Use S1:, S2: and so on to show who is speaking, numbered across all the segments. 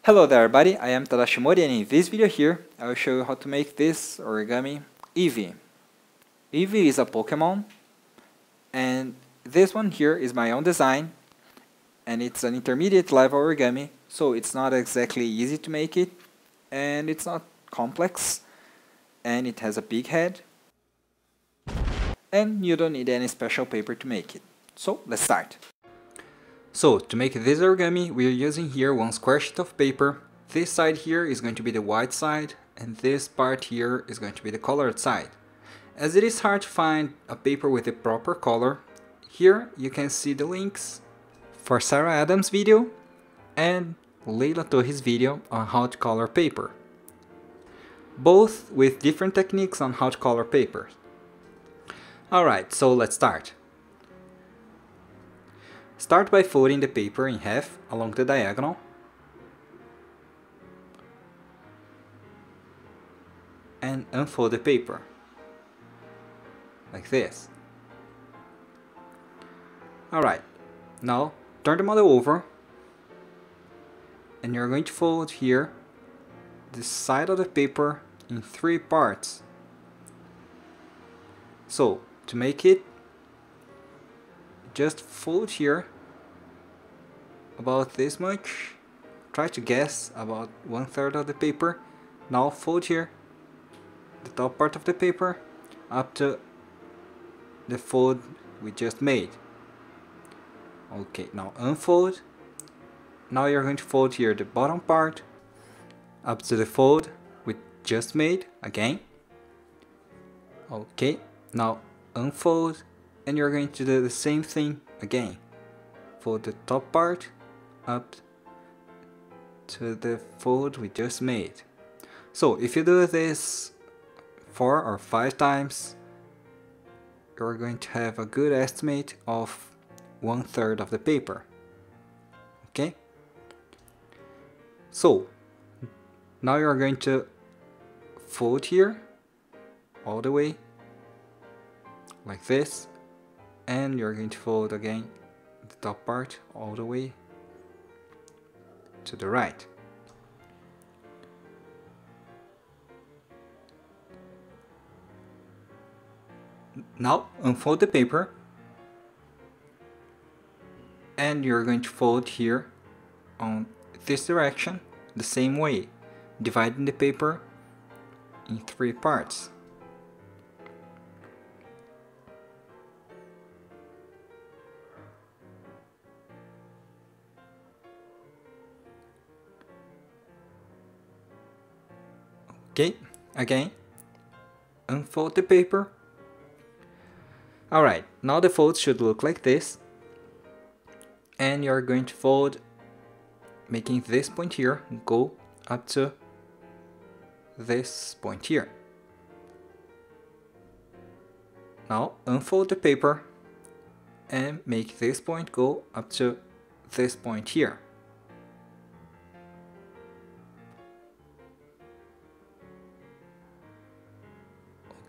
S1: Hello there everybody, I am Tadashi Mori, and in this video here, I will show you how to make this origami Eevee. Eevee is a Pokemon, and this one here is my own design, and it's an intermediate level origami, so it's not exactly easy to make it, and it's not complex, and it has a big head, and you don't need any special paper to make it. So let's start. So, to make this origami, we are using here one square sheet of paper. This side here is going to be the white side, and this part here is going to be the colored side. As it is hard to find a paper with the proper color, here you can see the links for Sarah Adams' video and Leila Torres' video on how to color paper. Both with different techniques on how to color paper. Alright, so let's start. Start by folding the paper in half along the diagonal. And unfold the paper. Like this. Alright, now turn the model over. And you're going to fold here the side of the paper in 3 parts. So, to make it, just fold here about this much. Try to guess about 1/3 of the paper. Now fold here the top part of the paper up to the fold we just made. Okay, now unfold. Now you're going to fold here the bottom part up to the fold we just made again. Okay, now unfold, and you're going to do the same thing again. Fold the top part up to the fold we just made. So if you do this 4 or 5 times, you're going to have a good estimate of 1/3 of the paper. Okay? So now you're going to fold here all the way like this, and you're going to fold again the top part all the way to the right. Now unfold the paper, and you're going to fold here on this direction the same way, dividing the paper in 3 parts. Okay, again, unfold the paper. Alright, now the fold should look like this. And you're going to fold, making this point here go up to this point here. Now unfold the paper and make this point go up to this point here.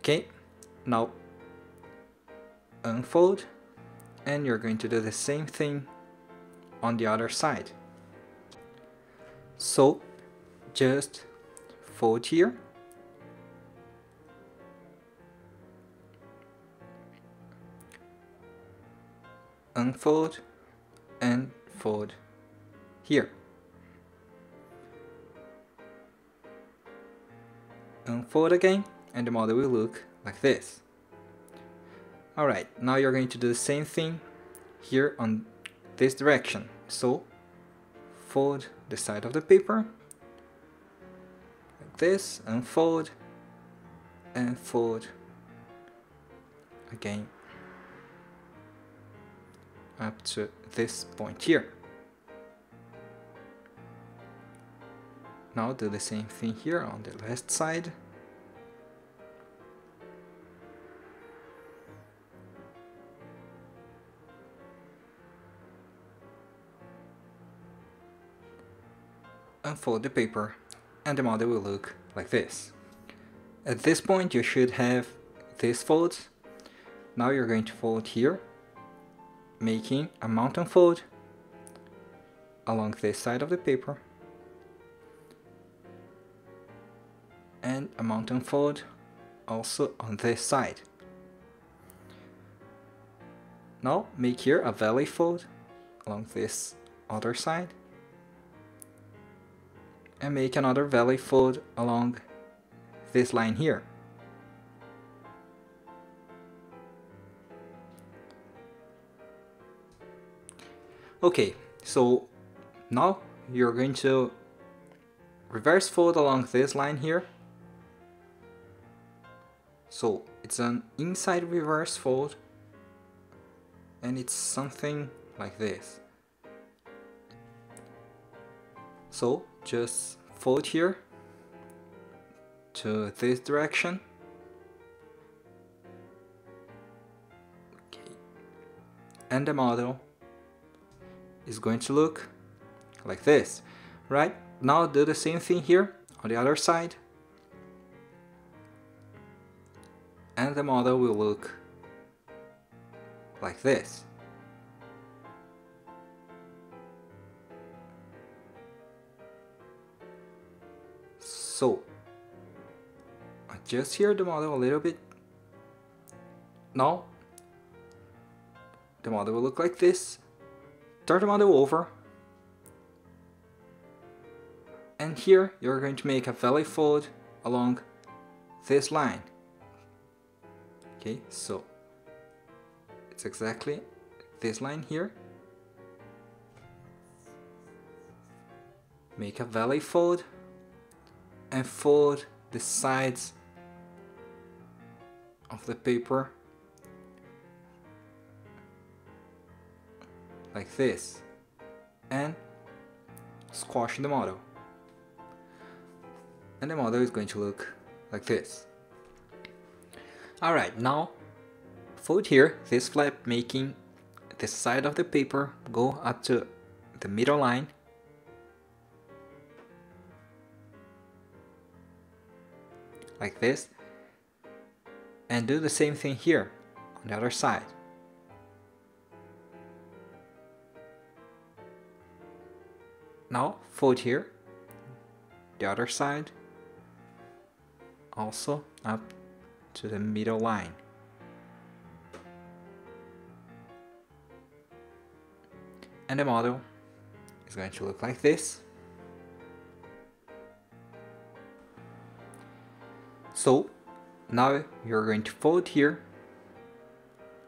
S1: Okay, now unfold, and you're going to do the same thing on the other side. So just fold here, unfold, and fold here. Unfold again, and the model will look like this. Alright, now you're going to do the same thing here on this direction. So fold the side of the paper like this, unfold, and fold again up to this point here. Now do the same thing here on the left side. Unfold the paper, and the model will look like this. At this point you should have this fold. Now you're going to fold here, making a mountain fold along this side of the paper, and a mountain fold also on this side. Now make here a valley fold along this other side, and make another valley fold along this line here. Okay, so now you're going to reverse fold along this line here. So it's an inside reverse fold, and it's something like this. So just fold here to this direction. Okay. And the model is going to look like this, right? Now do the same thing here on the other side, and the model will look like this. So adjust here the model a little bit. Now the model will look like this. Turn the model over, and here you're going to make a valley fold along this line. Okay, so it's exactly this line here. Make a valley fold and fold the sides of the paper like this, and squash the model. And the model is going to look like this. Alright, now fold here this flap, making the side of the paper go up to the middle line. Like this. And do the same thing here on the other side. Now fold here the other side also up to the middle line. And the model is going to look like this. So now you're going to fold here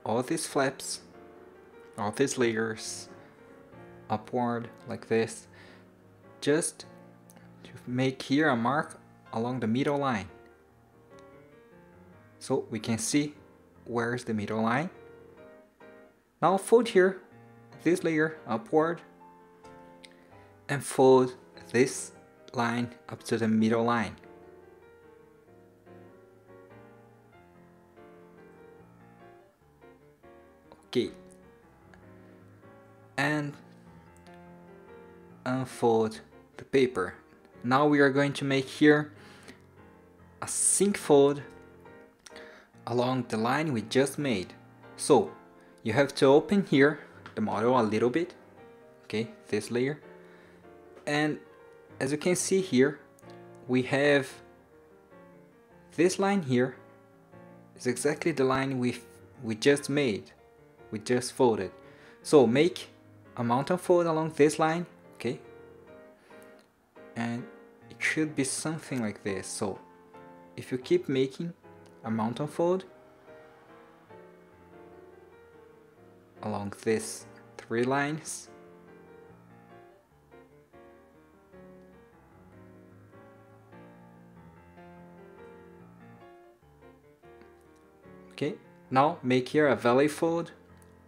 S1: all these flaps, all these layers upward like this, just to make here a mark along the middle line. So we can see where's the middle line. Now fold here this layer upward and fold this line up to the middle line. Okay. And unfold the paper. Now we are going to make here a sink fold along the line we just made. So you have to open here the model a little bit, okay, this layer, and as you can see here we have this line here is exactly the line we just made, we just folded. So make a mountain fold along this line, okay, and it should be something like this. So if you keep making a mountain fold along these 3 lines, okay, now make here a valley fold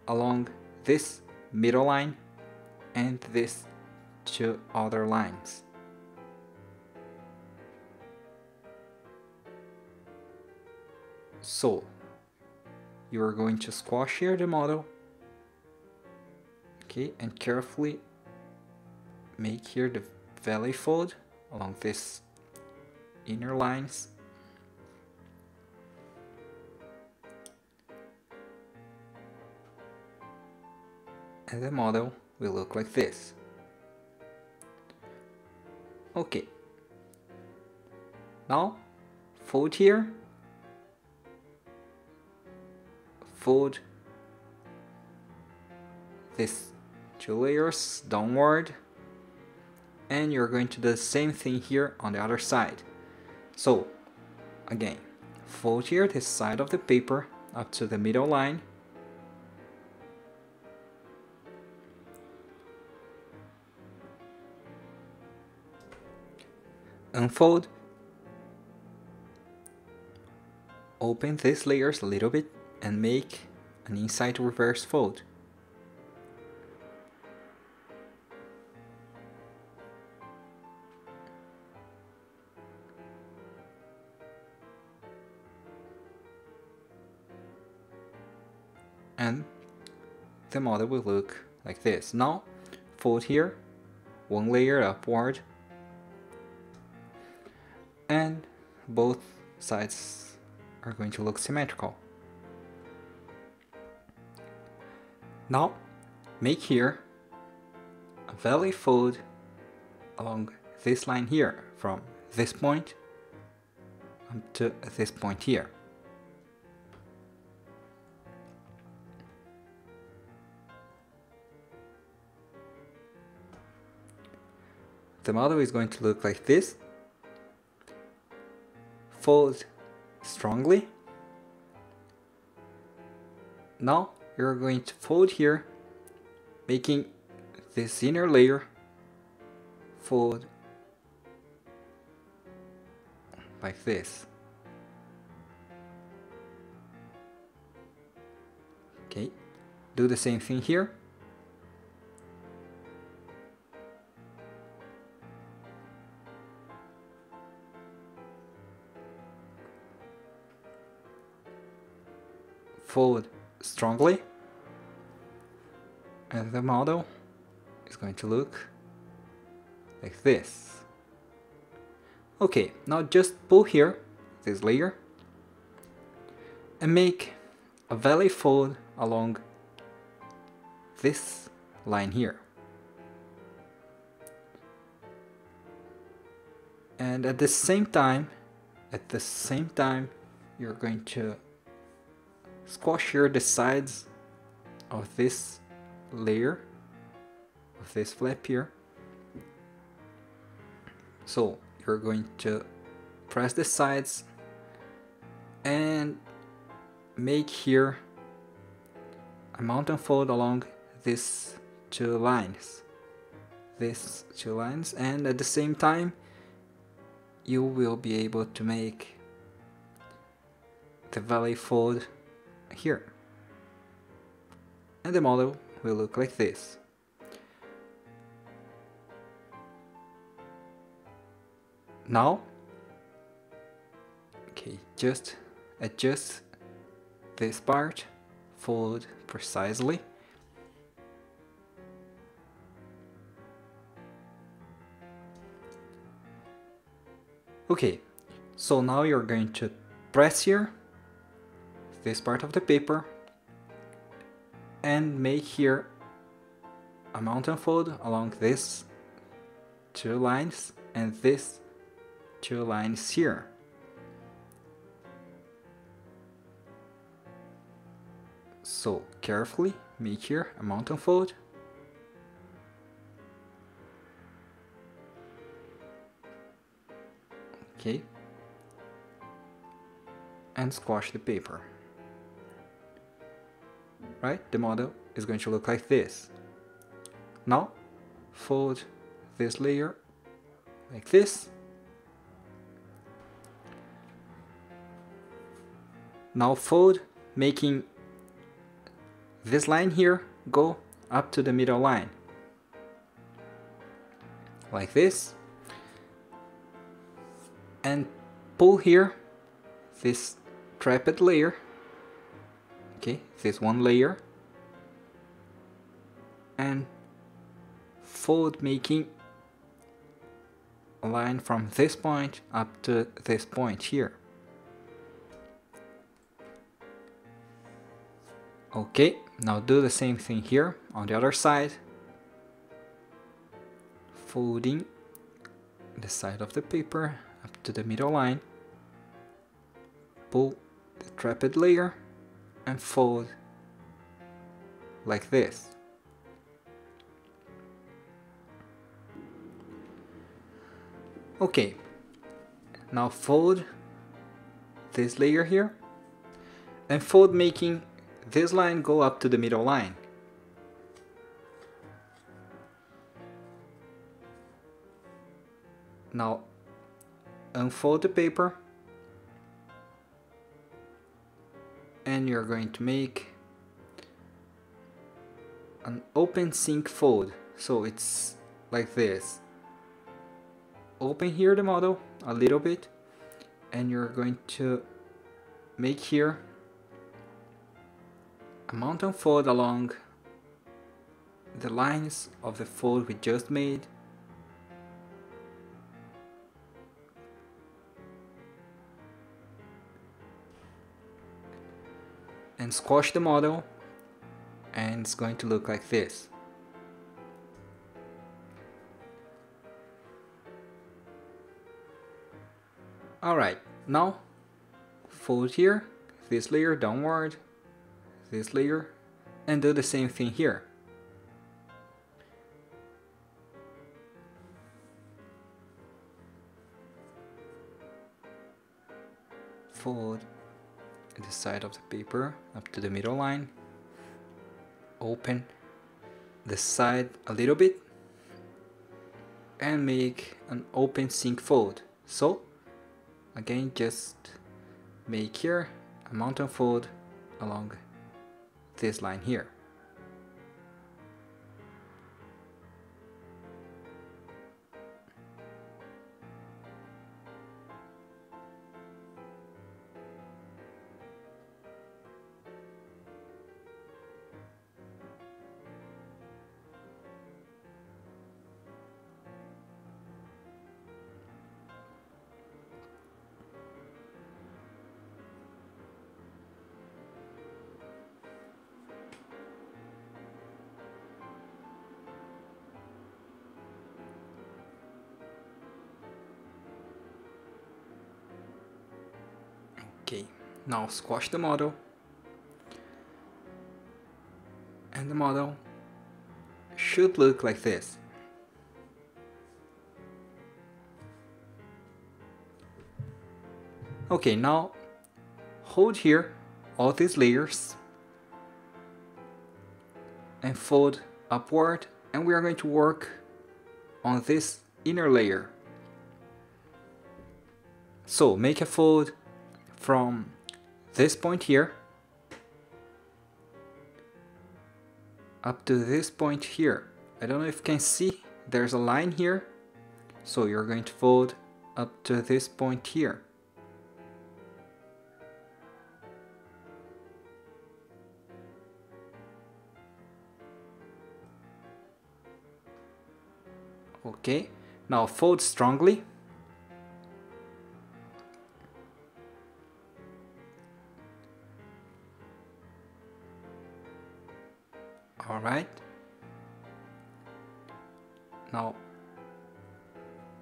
S1: along this middle line and these 2 other lines. So you are going to squash here the model, okay, and carefully make here the valley fold along these inner lines. And the model will look like this. Okay. Now fold here, fold these 2 layers downward, and you're going to do the same thing here on the other side. So again, fold here this side of the paper up to the middle line, unfold, open these layers a little bit and make an inside reverse fold. And the model will look like this. Now fold here, 1 layer upward, and both sides are going to look symmetrical. Now make here a valley fold along this line here, from this point up to this point here. The model is going to look like this. Fold strongly. Now you're going to fold here, making this inner layer fold like this. Okay, do the same thing here. Fold strongly, and the model is going to look like this. Okay, now just pull here this layer and make a valley fold along this line here. And at the same time, you're going to squash here the sides of this layer, of this flap here. So you're going to press the sides and make here a mountain fold along these 2 lines. And at the same time you will be able to make the valley fold here, and the model will look like this. Now, okay, just adjust this part, fold precisely. Okay, so now you're going to press here this part of the paper and make here a mountain fold along these 2 lines and these 2 lines here. So carefully make here a mountain fold. Okay, and squash the paper. Right, the model is going to look like this. Now fold this layer like this. Now fold, making this line here go up to the middle line like this, and pull here this trapped layer. Okay, this 1 layer, and fold, making a line from this point up to this point here. Okay, now do the same thing here on the other side, folding the side of the paper up to the middle line, pull the trapped layer and fold like this. Okay, now fold this layer here and fold, making this line go up to the middle line. Now unfold the paper and you're going to make an open sync fold, so it's like this. Open here the model a little bit and you're going to make here a mountain fold along the lines of the fold we just made. And squash the model, and it's going to look like this. Alright, now fold here, this layer downward, this layer, and do the same thing here. Fold the side of the paper up to the middle line, open the side a little bit, and make an open sync fold. So again, just make here a mountain fold along this line here. Okay, now squash the model, and the model should look like this. Okay, now hold here all these layers and fold upward, and we are going to work on this inner layer. So make a fold from this point here up to this point here. I don't know if you can see, there's a line here, so you're going to fold up to this point here. Okay, now fold strongly. Alright, now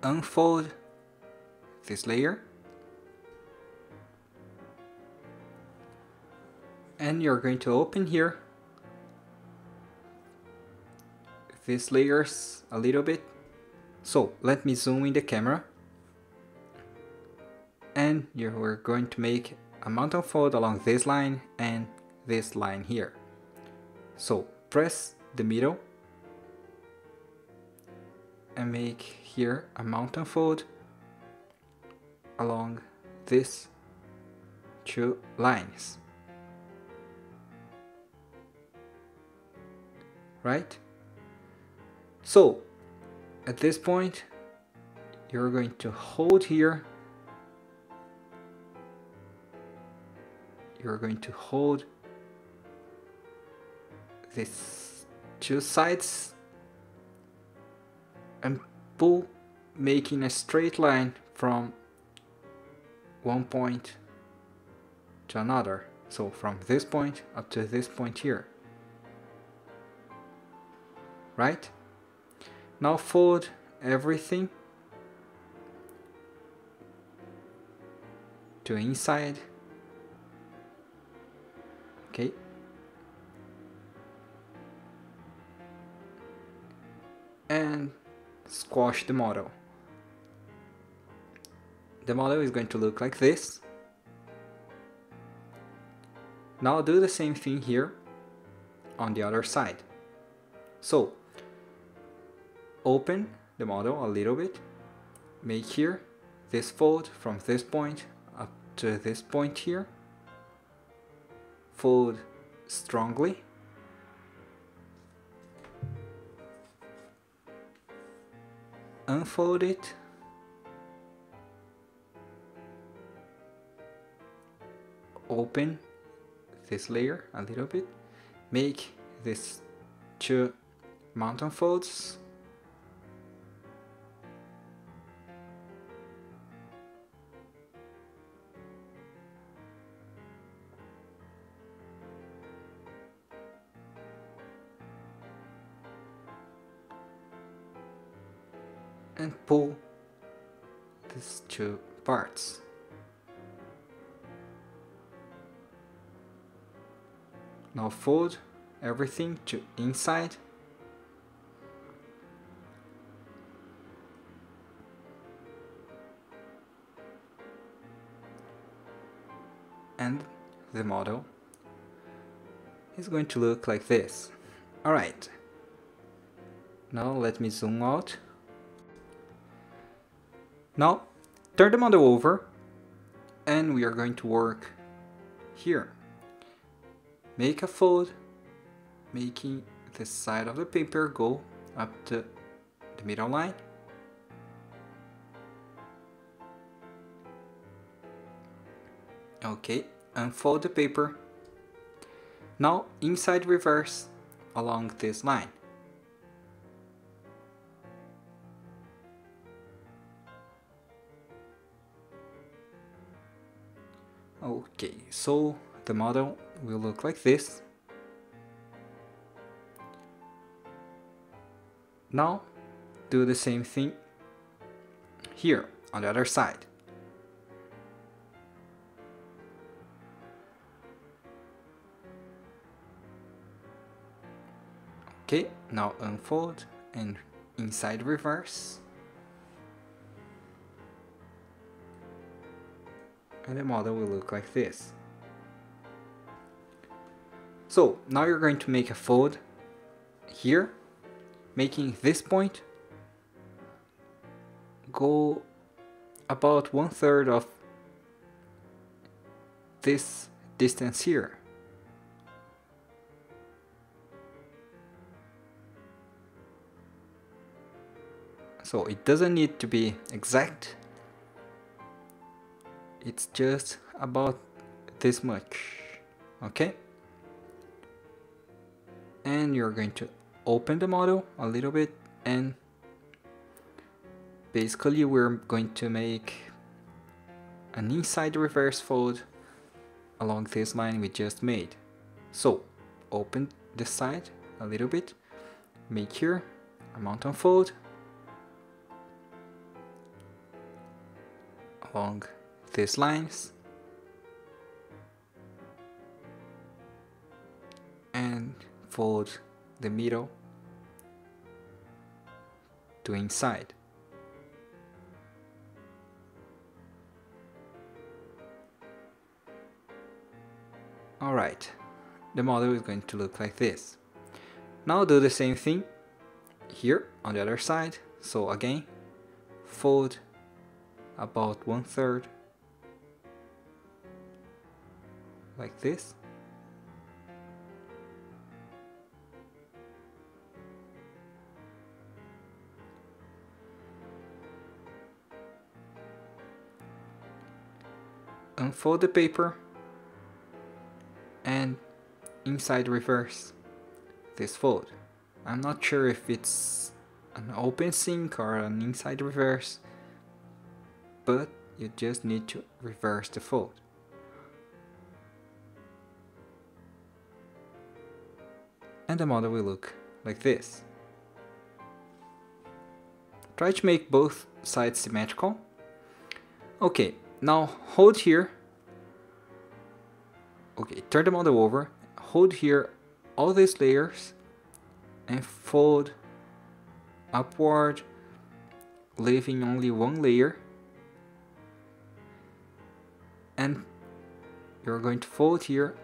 S1: unfold this layer and you're going to open here these layers a little bit. So let me zoom in the camera, and we're going to make a mountain fold along this line and this line here. So press the middle and make here a mountain fold along these two lines. Right? So at this point you're going to hold here, you're going to hold these two sides and pull, making a straight line from one point to another. So from this point up to this point here. Right? Now fold everything to inside Okay. And squash the model. The model is going to look like this. Now do the same thing here on the other side. So open the model a little bit, make here this fold from this point up to this point here, fold strongly, unfold it, open this layer a little bit, make these two mountain folds, and pull these two parts. Now fold everything to inside. And the model is going to look like this. Alright. Now let me zoom out. Now turn the model over and we are going to work here. Make a fold, making the side of the paper go up to the middle line. Okay, unfold the paper. Now inside reverse along this line. Okay, so the model will look like this. Now do the same thing here on the other side. Okay, now unfold and inside reverse. And the model will look like this. So now you're going to make a fold here, making this point go about 1/3 of this distance here. So it doesn't need to be exact. It's just about this much, okay? And you're going to open the model a little bit and basically we're going to make an inside reverse fold along this line we just made. So open this side a little bit, make here a mountain fold along these lines and fold the middle to inside. Alright, the model is going to look like this. Now do the same thing here on the other side. So again, fold about 1/3 like this. Unfold the paper and inside reverse this fold. I'm not sure if it's an open sync or an inside reverse, but you just need to reverse the fold. And the model will look like this. Try to make both sides symmetrical. Okay, now hold here. Okay, turn the model over hold here all these layers and fold upward, leaving only one layer, and you're going to fold here,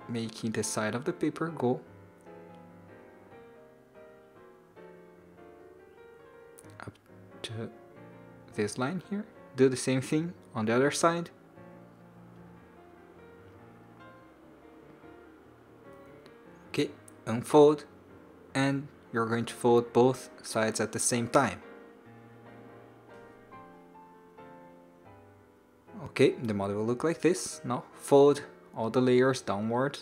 S1: making the side of the paper go up to this line here. Do the same thing on the other side. Okay, unfold, and you're going to fold both sides at the same time. Okay, the model will look like this. Now fold all the layers downward,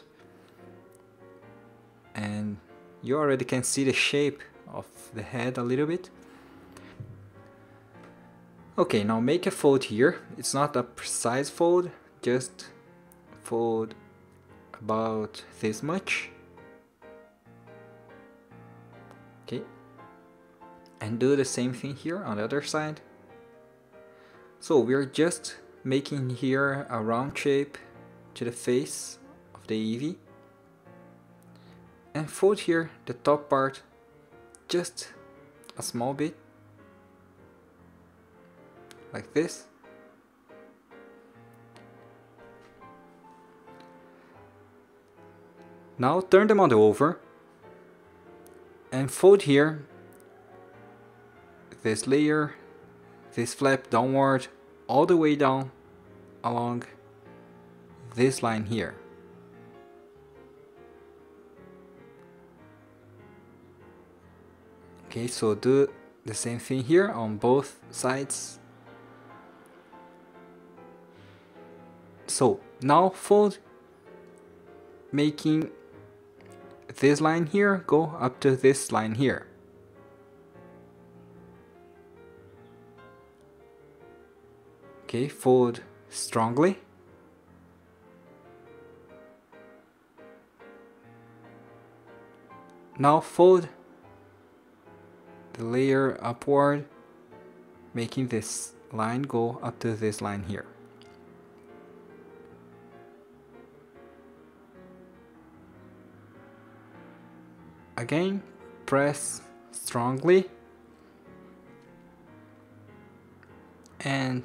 S1: and you already can see the shape of the head a little bit. Okay, now make a fold here. It's not a precise fold, just fold about this much. Okay, and do the same thing here on the other side. So we're just making here a round shape to the face of the Eevee, and fold here the top part just a small bit, like this. Now turn the model over and fold here this layer, this flap downward, all the way down along this line here. Okay, so do the same thing here on both sides. So now fold, making this line here go up to this line here. Okay, fold strongly. Now fold the layer upward, making this line go up to this line here. Again, press strongly and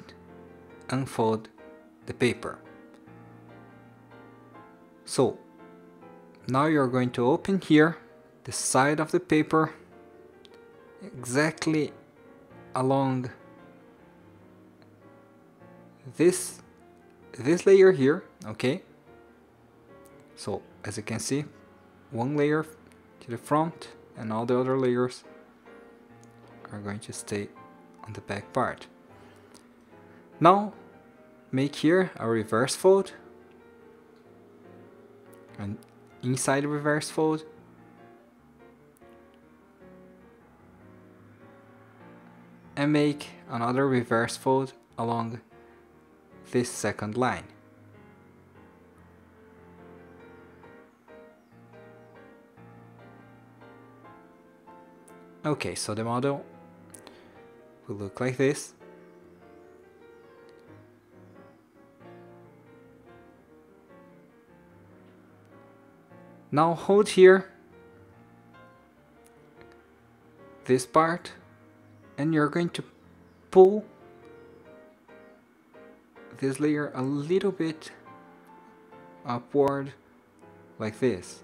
S1: unfold the paper. So now you're going to open here the side of the paper exactly along this layer here. Okay, so as you can see, one layer to the front and all the other layers are going to stay on the back part. Now make here a reverse fold, and inside the reverse fold and make another reverse fold along this second line. Okay, so the model will look like this. Now hold here this part, and you're going to pull this layer a little bit upward like this.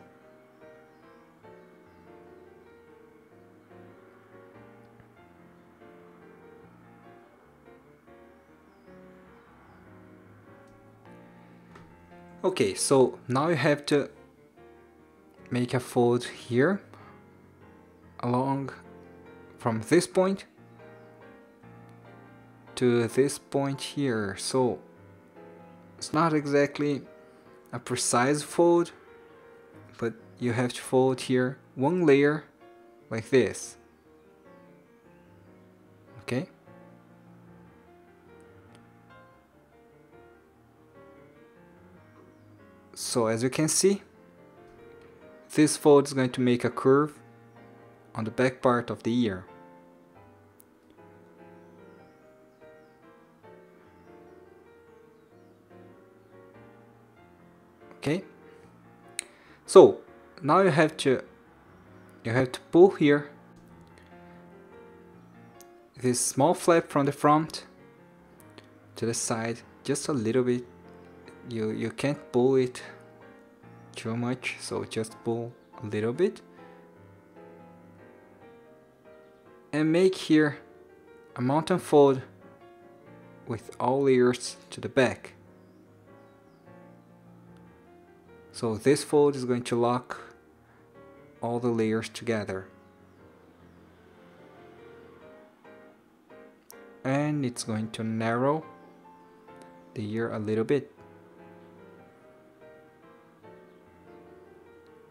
S1: Okay, so now you have to make a fold here along from this point to this point here. So it's not exactly a precise fold, but you have to fold here one layer like this. Okay, so as you can see, this fold is going to make a curve on the back part of the ear. Okay, so now you have to pull here this small flap from the front to the side just a little bit. You can't pull it too much, so just pull a little bit and make here a mountain fold with all layers to the back. So this fold is going to lock all the layers together. And it's going to narrow the ear a little bit.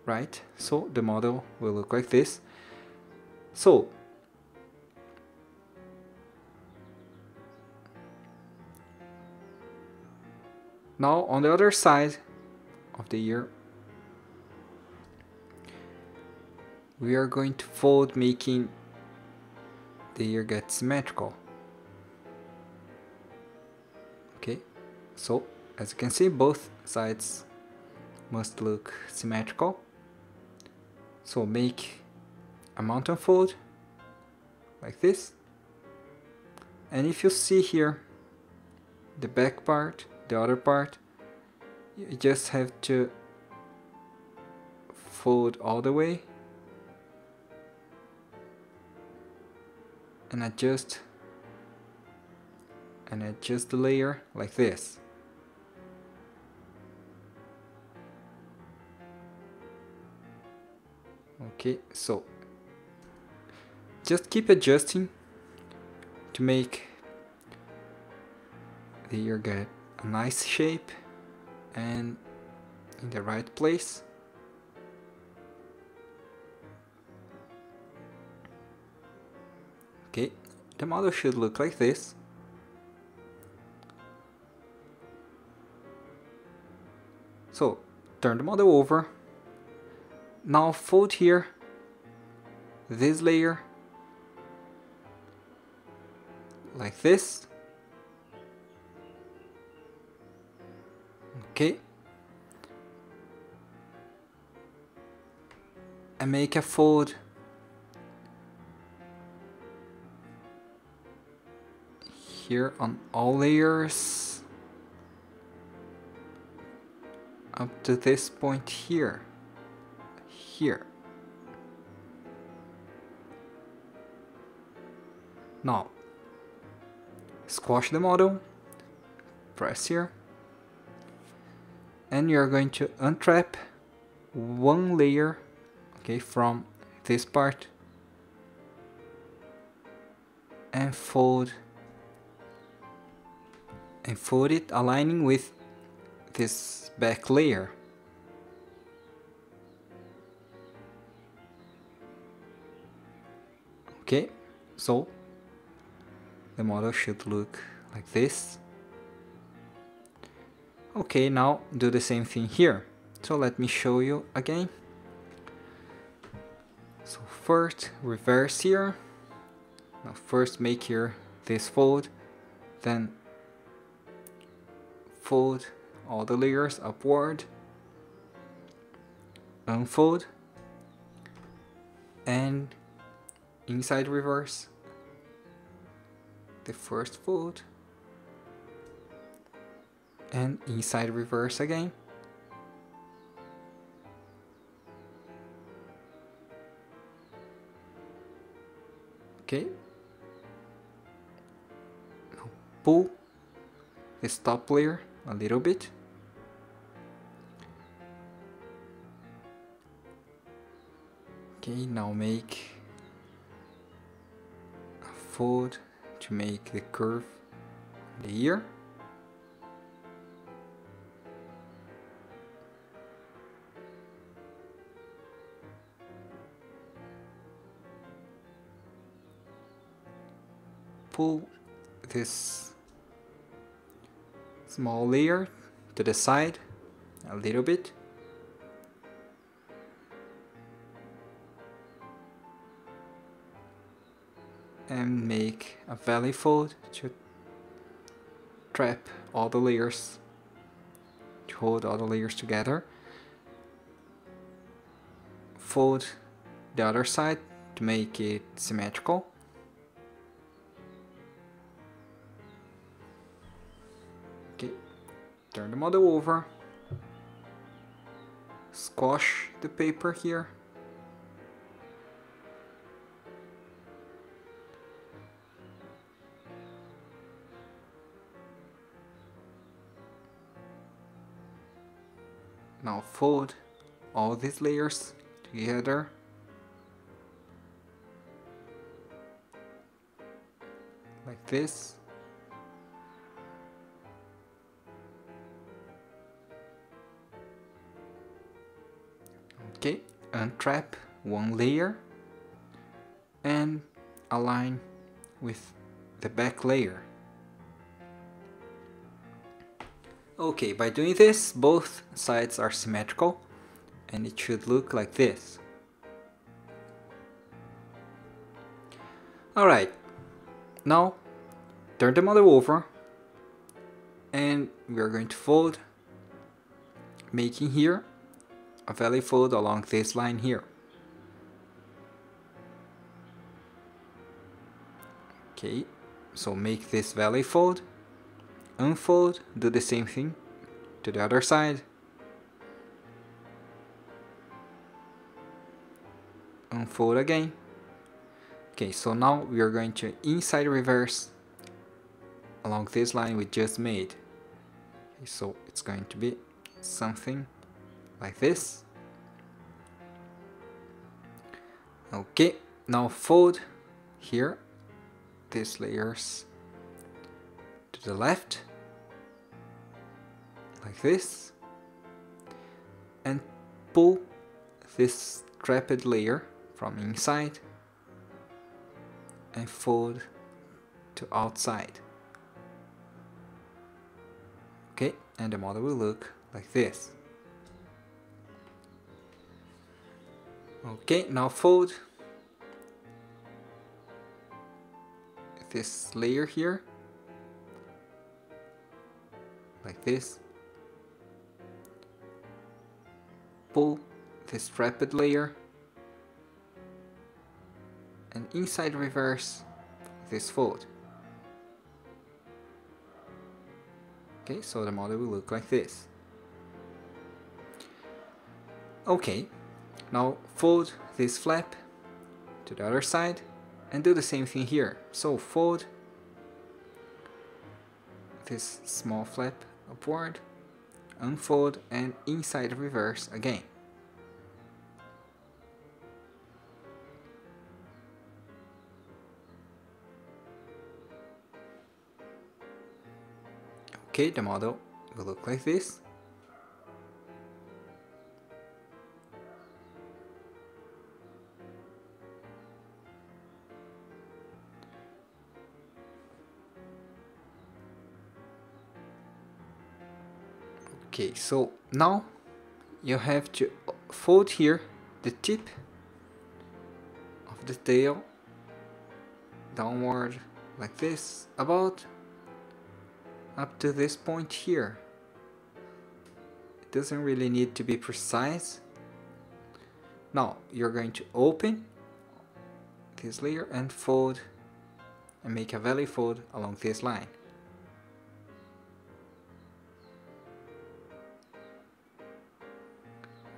S1: Right? So the model will look like this. So now on the other side of the ear, we are going to fold, making the ear get symmetrical. Okay, so as you can see, both sides must look symmetrical. So make a mountain fold like this, and if you see here the back part, the other part, you just have to fold all the way and adjust the layer like this. Okay, so just keep adjusting to make the ear get a nice shape and in the right place. Okay, the model should look like this. So turn the model over. Now fold here this layer like this. Okay, and make a fold here on all layers up to this point here. Now squash the model, press here, and you're going to untrap one layer, okay, from this part and fold it, aligning with this back layer. Okay, so the model should look like this. Okay, now do the same thing here. So let me show you again. So first reverse here. Now first make here this fold, then fold all the layers upward, unfold, and inside reverse the first fold, and inside reverse again. Okay, now pull this top layer a little bit, okay, now make a fold to make the curve in the ear. Pull this small layer to the side a little bit. And make a valley fold to trap all the layers to hold all the layers together. Fold the other side to make it symmetrical. Okay, turn the model over. Squash the paper here. Now fold all these layers together. Like this. Okay, untrap one layer and align with the back layer. Okay, by doing this, both sides are symmetrical and it should look like this. Alright, now turn the model over and we are going to fold, making here a valley fold along this line here. Okay, so make this valley fold, unfold, do the same thing to the other side, unfold again. Okay, so now we are going to inside reverse along this line we just made. Okay, so it's going to be something like this. Okay, now fold here these layers to the left like this and pull this trapped layer from inside and fold to outside. Okay, and the model will look like this. Okay, now fold this layer here like this, pull this wrapped layer and inside reverse this fold. Okay, so the model will look like this. Okay, now fold this flap to the other side and do the same thing here. So fold this small flap upward, unfold and inside reverse again. Okay, the model will look like this. Okay, so now you have to fold here the tip of the tail downward like this, about up to this point here. It doesn't really need to be precise. Now you're going to open this layer and fold and make a valley fold along this line.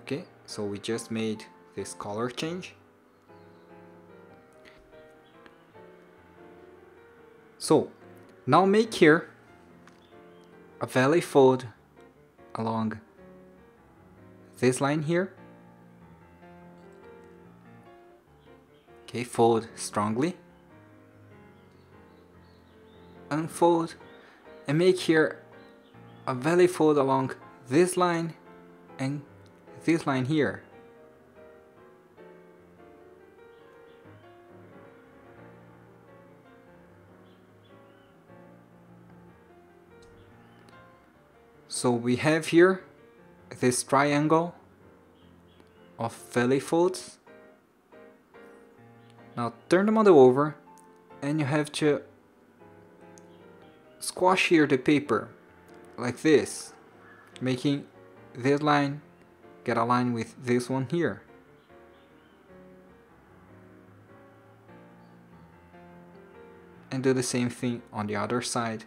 S1: Okay, so we just made this color change. So now make here a valley fold along this line here. Okay, fold strongly, unfold and make here a valley fold along this line and this line here. So we have here this triangle of valley folds. Now turn the model over and you have to squash here the paper like this making this line get aligned with this one here. And do the same thing on the other side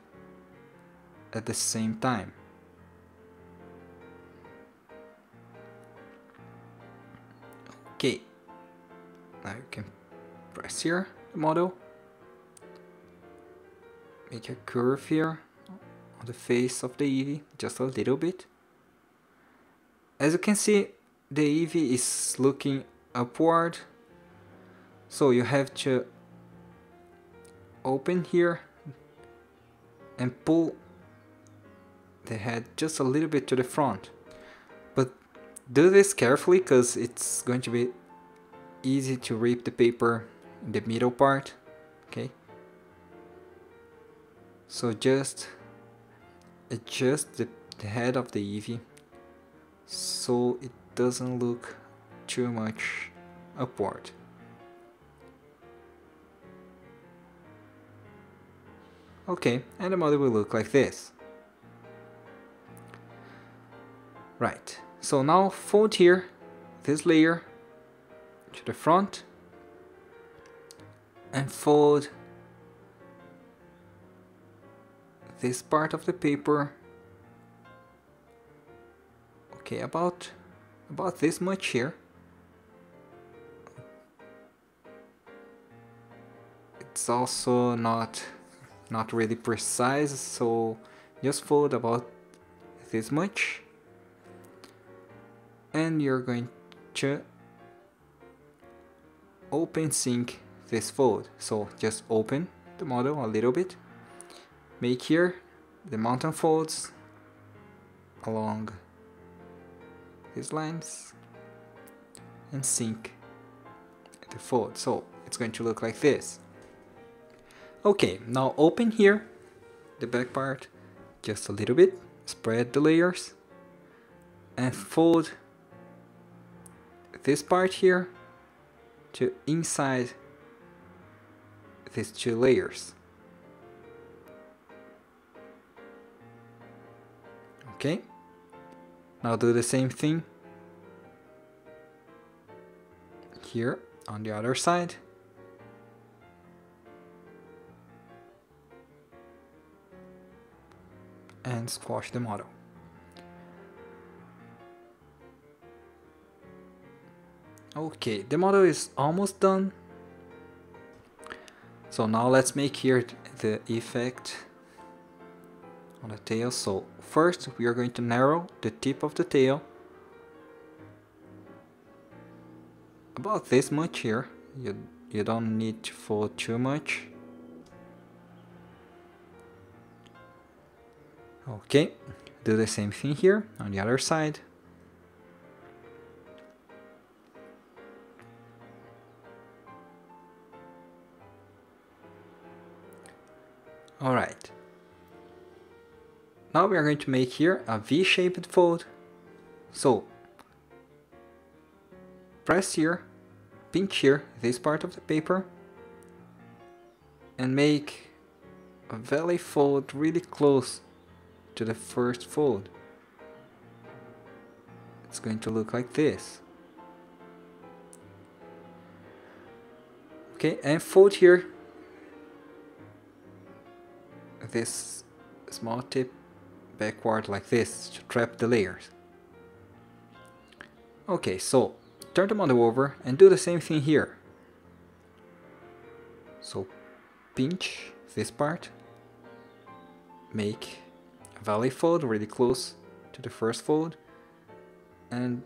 S1: at the same time. Okay, now you can press here the model, make a curve here on the face of the Eevee, just a little bit. As you can see, the Eevee is looking upward, so you have to open here and pull the head just a little bit to the front. But do this carefully, because it's going to be easy to rip the paper in the middle part. Okay, so just adjust the head of the Eevee so it doesn't look too much upward. Okay, and the model will look like this. Right, so now fold here this layer to the front and fold this part of the paper, okay, about this much here. It's also not really precise, so just fold about this much, and you're going to open sync this fold. So just open the model a little bit, make here the mountain folds along these lines and sync the fold, so it's going to look like this. Okay, now open here the back part just a little bit, spread the layers and fold this part here to inside these two layers. Okay, now do the same thing here on the other side. And squash the model. Okay, the model is almost done. So now let's make here the effect on the tail. So first we are going to narrow the tip of the tail about this much here. You don't need to fold too much. Okay, do the same thing here on the other side. Alright, now we are going to make here a V-shaped fold. So press here, pinch here this part of the paper and make a valley fold really close to the first fold. It's going to look like this. Okay, and fold here this small tip backward like this to trap the layers. Okay, so turn the model over and do the same thing here. So pinch this part, make a valley fold really close to the first fold, and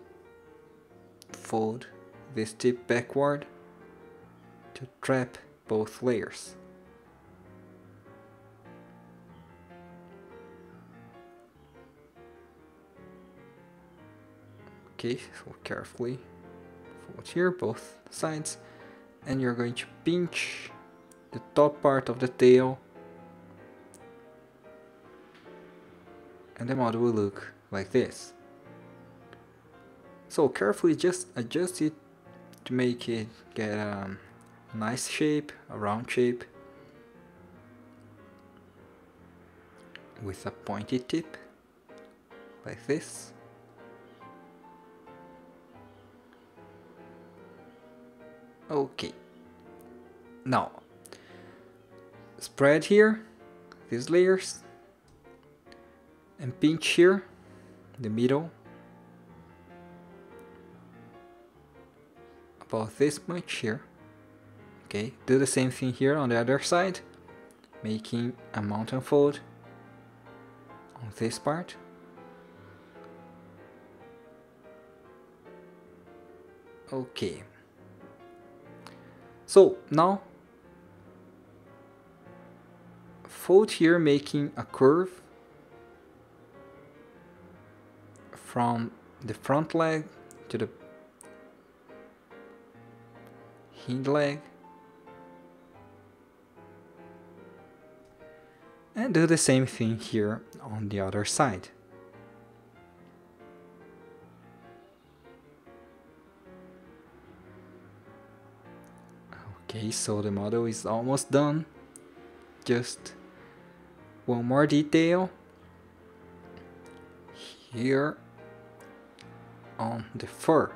S1: fold this tip backward to trap both layers. Okay, so carefully fold here both sides, and you're going to pinch the top part of the tail, and the model will look like this. So carefully just adjust it to make it get a nice shape, a round shape with a pointy tip like this. Okay, now spread here these layers and pinch here the middle about this much here. Okay, do the same thing here on the other side, making a mountain fold on this part. Okay, so now fold here, making a curve from the front leg to the hind leg, and do the same thing here on the other side. Okay, so the model is almost done. Just one more detail here on the fur.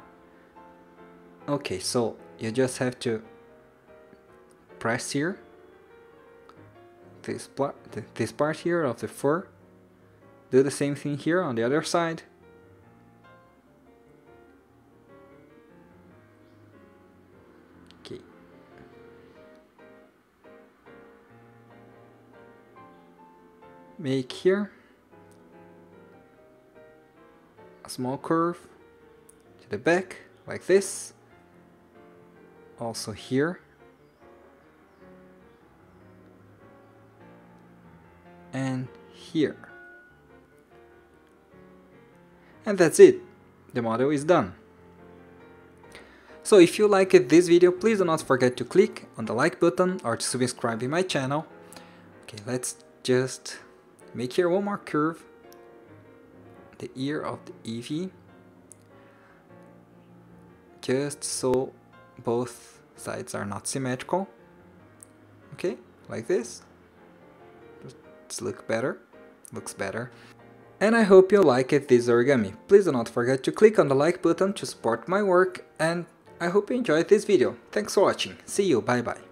S1: Okay, so you just have to press here this part here of the fur. Do the same thing here on the other side. Okay. Make here a small curve to the back like this. Also here. And here. And that's it. The model is done. So if you liked this video, please do not forget to click on the like button or to subscribe in my channel. Okay, let's just make here one more curve. The ear of the Eevee. Just so both sides are not symmetrical. Okay, like this. Just looks better. And I hope you liked this origami. Please do not forget to click on the like button to support my work, and I hope you enjoyed this video. Thanks for watching. See you, bye bye.